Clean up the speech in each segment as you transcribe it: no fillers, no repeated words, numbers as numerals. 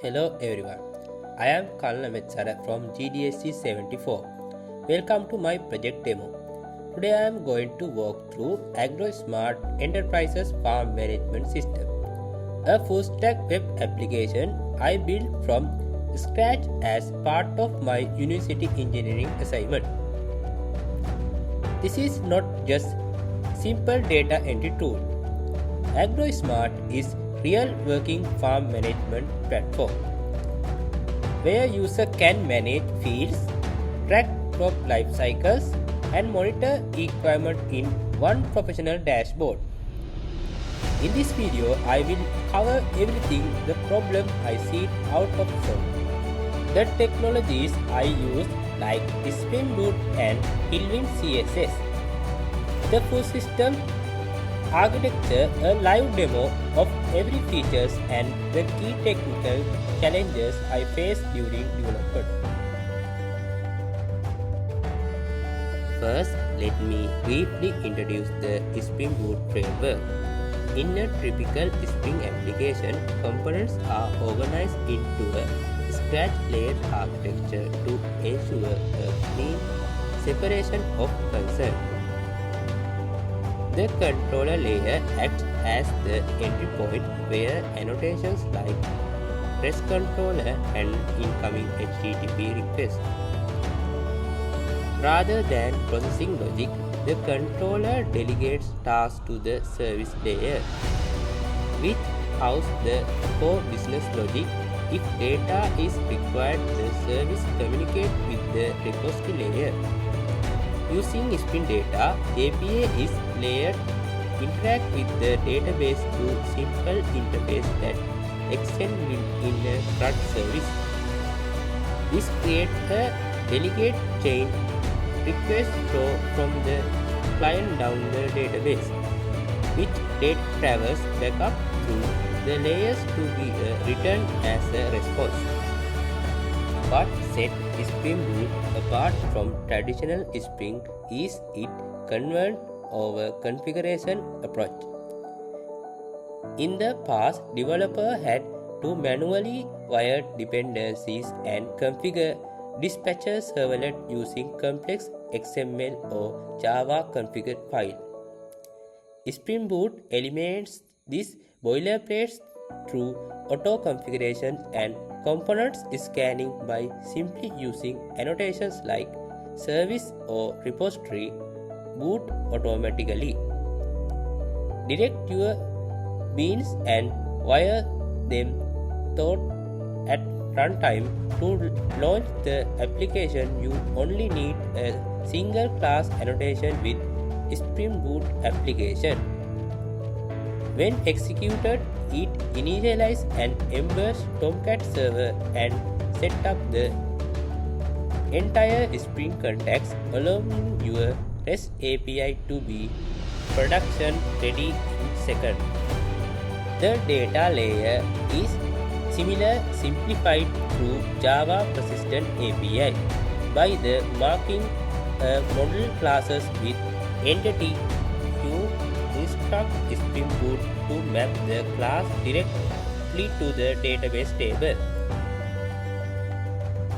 Hello everyone, I am Kalana Methsara from GDSE 74. Welcome to my project demo. Today I am going to walk through AgroSmart Enterprises Farm Management System, a full stack web application I built from scratch as part of my university engineering assignment. This is not just simple data entry tool. AgroSmart is real working farm management platform where user can manage fields, track crop life cycles and monitor equipment in one professional dashboard. In this video, I will cover everything the problem I see out of solve. The technologies I use like Spring Boot and Tailwind CSS. The full system architecture, a live demo of every features and the key technical challenges I faced during development. First, let me briefly introduce the Spring Boot framework. In a typical Spring application, components are organized into a scratch-layered architecture to ensure a clean separation of concern. The controller layer acts as the entry point where annotations like REST controller and incoming HTTP request. Rather than processing logic, the controller delegates tasks to the service layer, which houses the core business logic. If data is required, the service communicates with the repository layer. Using Spring Data, API is layered, interact with the database through simple interface that extend in a CRUD service. This creates a delegate chain request flow from the client down the database, which data travels back up through the layers to be returned as a response. What sets Spring Boot apart from traditional Spring is its convert over configuration approach. In the past, developers had to manually wire dependencies and configure dispatcher servlet using complex XML or Java configured file. Spring Boot eliminates these boilerplates through auto configuration and components scanning by simply using annotations like service or repository. Boot automatically. Direct your beans and wire them thought at runtime. To launch the application, you only need a single class annotation with Spring Boot application. When executed, it initializes and embeds Tomcat server and set up the entire Spring context, allowing your REST API to be production ready in seconds. The data layer is simplified through Java Persistent API by the marking model classes with entity. You instruct Spring Boot to map the class directly to the database table,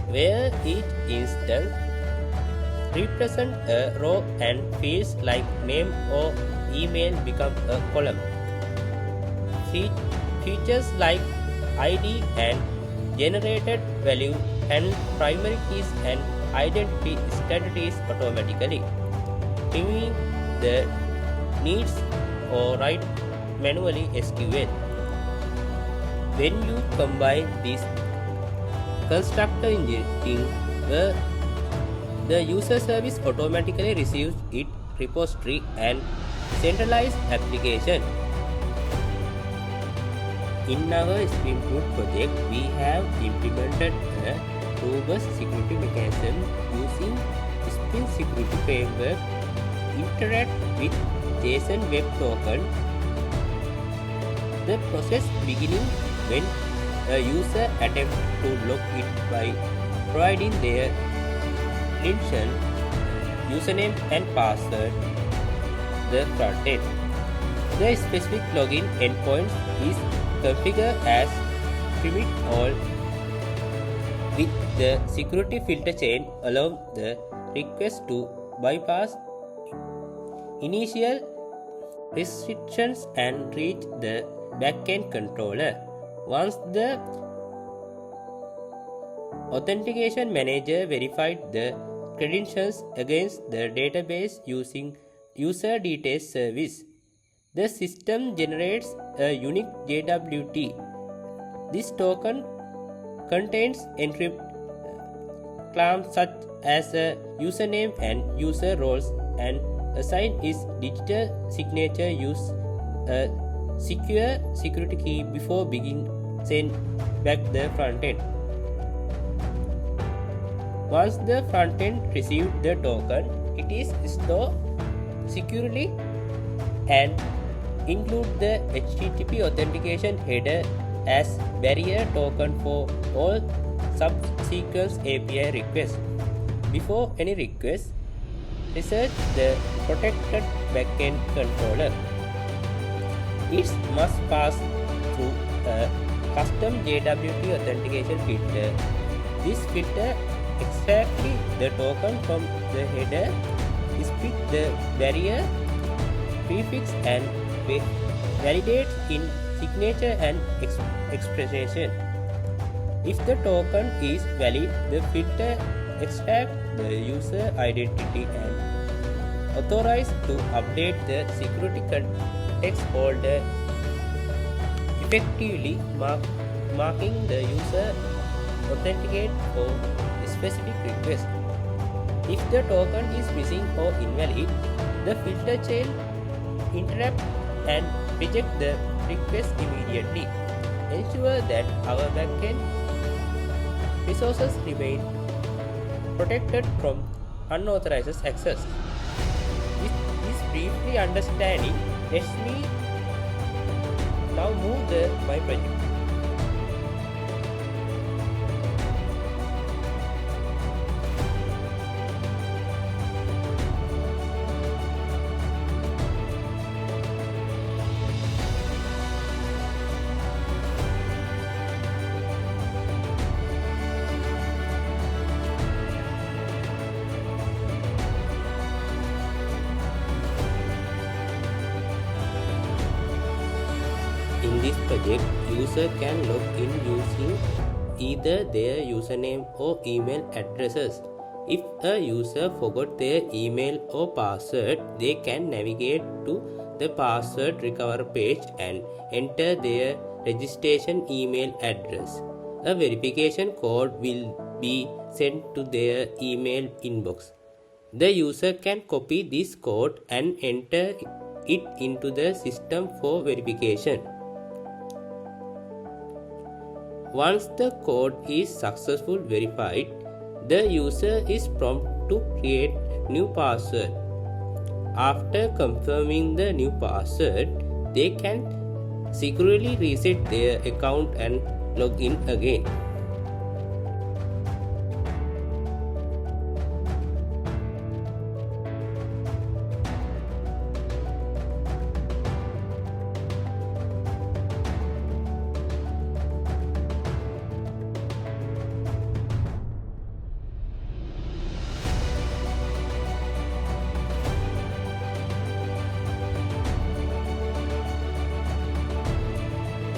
where each instance represents a row and fields like name or email become a column. Features like ID and generated value handle primary keys and identity strategies automatically, removing the needs or write manually SQL. When you combine this constructor engineering, the user service automatically receives its repository and centralized application. In our Spring Boot project, we have implemented a robust security mechanism using Spring Security Framework, interact with JSON Web Token. The process beginning when a user attempts to log in by providing their credential, username and password, the front end. The specific login endpoint is configured as trim it all with the security filter chain allow the request to bypass initial restrictions and reach the backend controller. Once the authentication manager verified the credentials against the database using user details service, the system generates a unique JWT. This token contains encrypted claims such as a username and user roles and assign its digital signature. Use a secure security key before beginning send back the front end. Once the front end receives the token, it is stored securely and include the HTTP authentication header as barrier token for all subsequent API requests. Before any request, research the protected backend controller. It must pass through a custom JWT authentication filter. This filter extracts the token from the header, split the barrier prefix and validates in signature and expression. If the token is valid, the filter extracts the user identity and authorized to update the security context holder, effectively marking the user authenticate for specific request. If the token is missing or invalid, the filter chain interrupt and reject the request immediately. Ensure that our backend resources remain protected from unauthorized access. With this briefly understanding, let me now move to my project. In this project, user can log in using either their username or email addresses. If a user forgot their email or password, they can navigate to the password recovery page and enter their registration email address. A verification code will be sent to their email inbox. The user can copy this code and enter it into the system for verification. Once the code is successfully verified, the user is prompted to create new password. After confirming the new password, they can securely reset their account and log in again.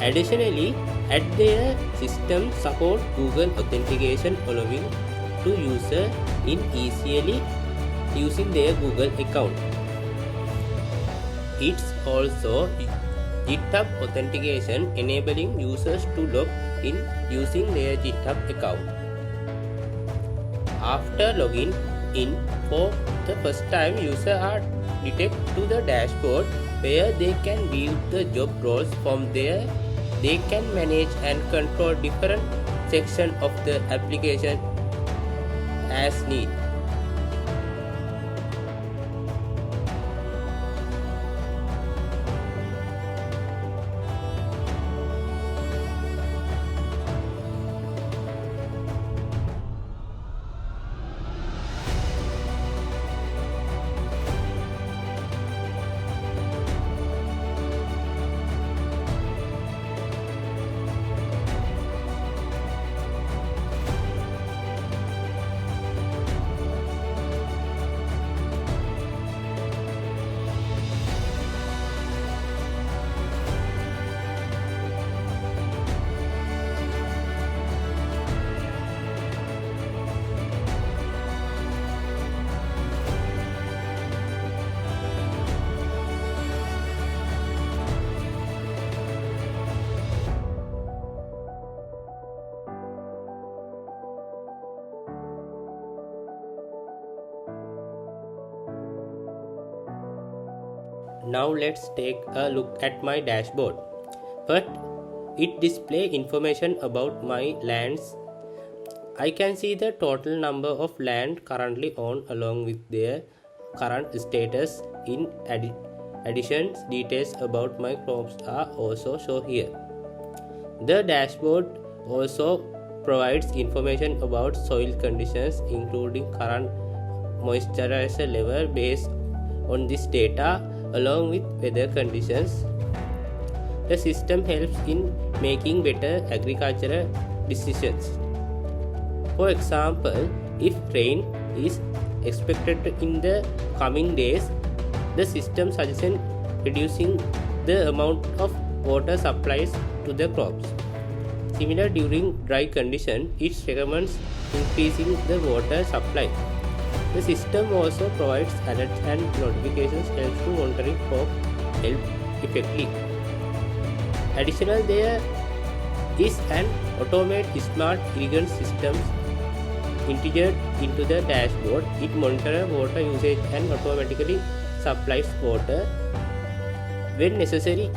Additionally, at their system support Google authentication, allowing to user in easily using their Google account. It's also GitHub authentication, enabling users to log in using their GitHub account. After logging in for the first time, users are directed to the dashboard where they can view the job roles. From there, they can manage and control different sections of the application as need. Now let's take a look at my dashboard. First, it displays information about my lands. I can see the total number of land currently owned along with their current status. In addition, details about my crops are also shown here. The dashboard also provides information about soil conditions, including current moisturizer level. Based on this data, along with weather conditions, the system helps in making better agricultural decisions. For example, if rain is expected in the coming days, the system suggests reducing the amount of water supplies to the crops. Similar, during dry conditions, it recommends increasing the water supply. The system also provides alerts and notifications, helps to monitoring crop health effectively. Additionally, there is an automated smart irrigation system integrated into the dashboard. It monitors water usage and automatically supplies water when necessary.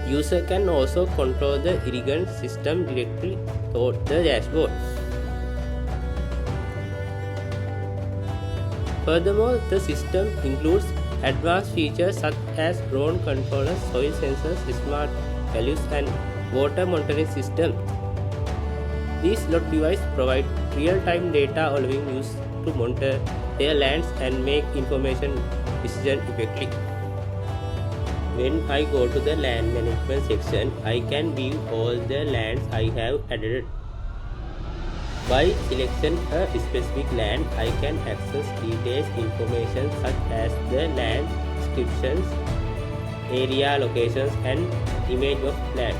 User can also control the irrigation system directly through the dashboard. Furthermore, the system includes advanced features such as drone controllers, soil sensors, smart values, and water monitoring system. These devices provide real-time data, allowing users to monitor their lands and make information decisions effectively. When I go to the land management section, I can view all the lands I have added. By selecting a specific land, I can access detailed information such as the land descriptions, area locations, and image of land.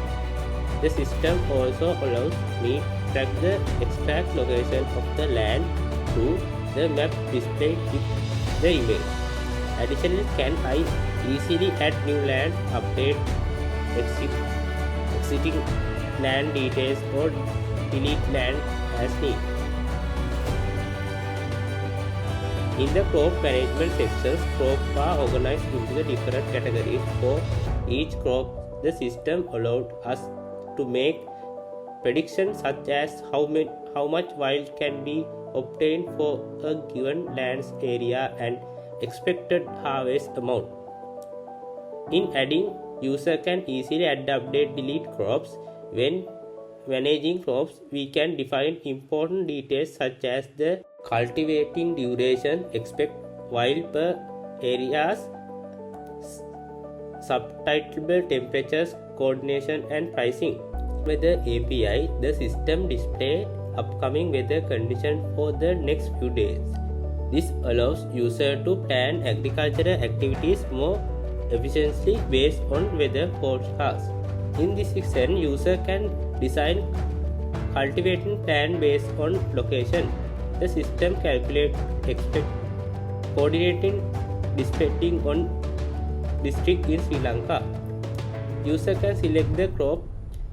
The system also allows me to track the exact location of the land through the map displayed with the image. Additionally, can I easily add new land, update existing land details, or delete land as needed. In the crop management sections, crops are organized into the different categories. For each crop, the system allowed us to make predictions such as how much yield can be obtained for a given land's area and expected harvest amount. In adding, user can easily add, update, delete crops. When managing crops, we can define important details such as the cultivating duration, expect yield per areas, subtitleable temperatures, coordination, and pricing. Weather API, the system displays upcoming weather conditions for the next few days. This allows users to plan agricultural activities more efficiently based on weather forecasts. In this section, user can design cultivating plan based on location. The system calculates coordinating depending on district in Sri Lanka. User can select the crop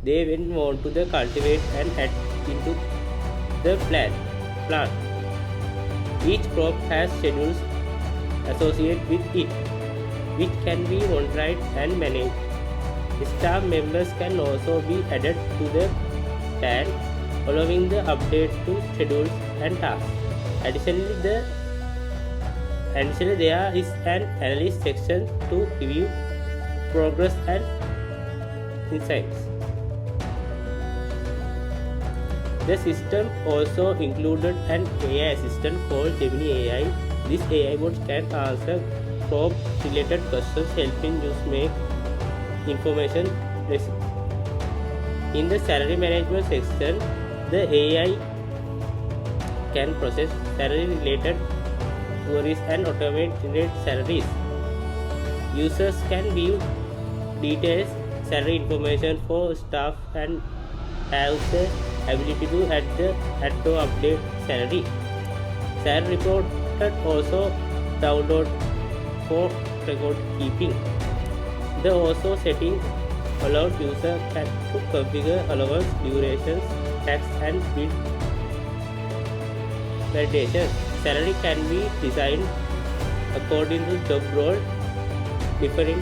they want to cultivate and add into the plant. Each crop has schedules associated with it, which can be monitored and managed. Staff members can also be added to the plan, allowing the update to schedules and tasks. Additionally, there is an analyst section to review progress and insights. The system also included an AI assistant called Gemini AI. This AI bot can answer crop-related questions, helping users make information. In the salary management section, the AI can process salary-related queries and automate salaries. Users can view detailed salary information for staff and have the ability to add to update salary. Salary report also download for record keeping. The also setting allows user to configure allowance, durations, tax, and bill validation. Salary can be designed according to job role different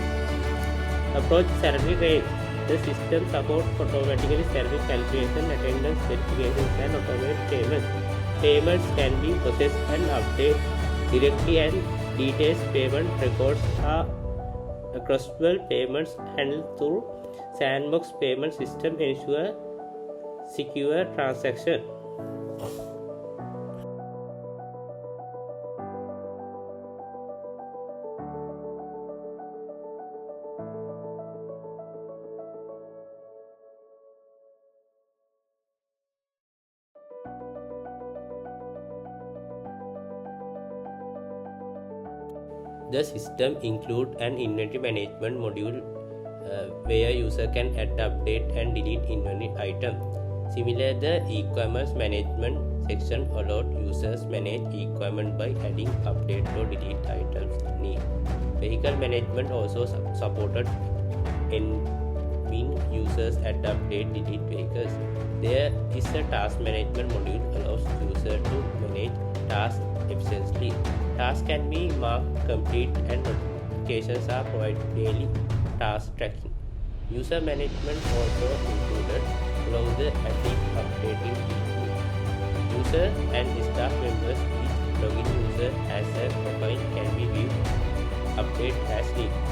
approach salary range. The system supports automatically salary calculation, attendance verifications, and automated payments. Payments can be processed and updated directly, and detailed payment records are across-well payments handled through sandbox payment system ensure secure transaction. The system includes an inventory management module where user can add, update, and delete inventory items. Similarly, the e-commerce management section allows users manage e-commerce by adding, update, or delete items need. Vehicle management also supported in mean users add, update, delete vehicles. There is a task management module allows user to manage tasks efficiently. Tasks can be marked complete and notifications are provided daily task tracking. User management also included allow the adding, updating user and staff members. Each login user has a profile can be viewed, update as needed.